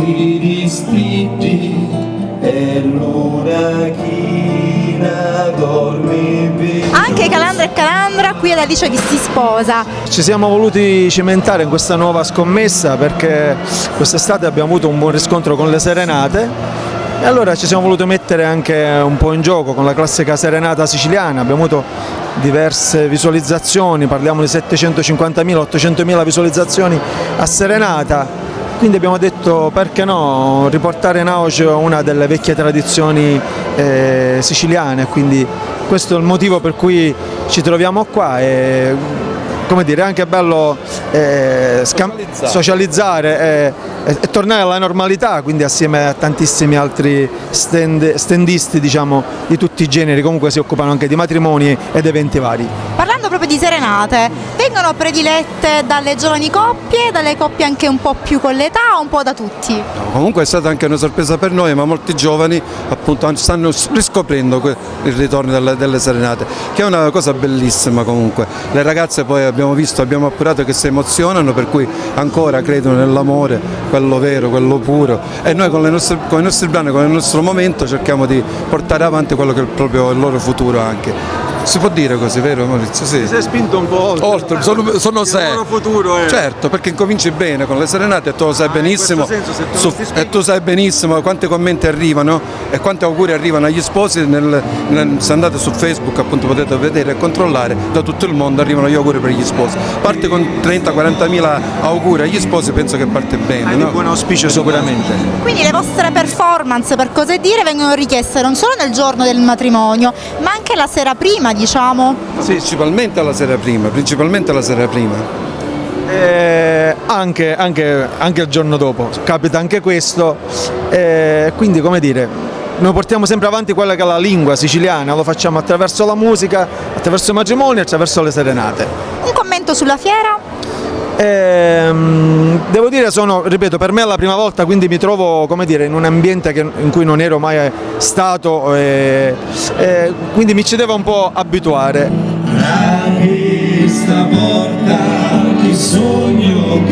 i vestiti e l'una china dorme bene. Anche Calandra e Calandra qui ad Alice chi si sposa. Ci siamo voluti cimentare in questa nuova scommessa perché quest'estate abbiamo avuto un buon riscontro con le serenate e allora ci siamo voluti mettere anche un po' in gioco con la classica serenata siciliana. Abbiamo avuto diverse visualizzazioni, parliamo di 750.000-800.000 visualizzazioni a serenata, quindi abbiamo detto perché no riportare in auge una delle vecchie tradizioni siciliane, quindi questo è il motivo per cui ci troviamo qua e come dire, è anche bello socializzare e tornare alla normalità, quindi assieme a tantissimi altri standisti diciamo, di tutti i generi, comunque si occupano anche di matrimoni ed eventi vari. Parlando proprio di serenate, vengono predilette dalle giovani coppie, dalle coppie anche un po' più con l'età o un po' da tutti? No, comunque è stata anche una sorpresa per noi, ma molti giovani appunto stanno riscoprendo il ritorno delle serenate, che è una cosa bellissima comunque. Le ragazze poi abbiamo appurato che si emozionano, per cui ancora credono nell'amore, quello vero, quello puro, e noi con i nostri brani, con il nostro momento cerchiamo di portare avanti quello che è proprio il loro futuro anche. Si può dire così, vero Maurizio? Sì. Si sei spinto un po' oltre. Sono il loro futuro è... Certo, perché incominci bene con le serenate e tu lo sai benissimo, e tu sai benissimo quanti commenti arrivano e quanti auguri arrivano agli sposi, se andate su Facebook appunto potete vedere e controllare, da tutto il mondo arrivano gli auguri per gli sposi. Parte con 30-40.000 auguri agli sposi, penso che parte bene. No? Buon auspicio sicuramente. Quindi le vostre performance, per così dire, vengono richieste non solo nel giorno del matrimonio, ma anche la sera prima, diciamo? Sì, principalmente la sera prima. Anche il giorno dopo, capita anche questo, quindi come dire, noi portiamo sempre avanti quella che è la lingua siciliana, lo facciamo attraverso la musica, attraverso i matrimoni, attraverso le serenate. Un commento sulla fiera? Devo dire, ripeto, per me è la prima volta, quindi mi trovo, come dire, in un ambiente in cui non ero mai stato, quindi mi ci devo un po' abituare. Da questa porta che sogno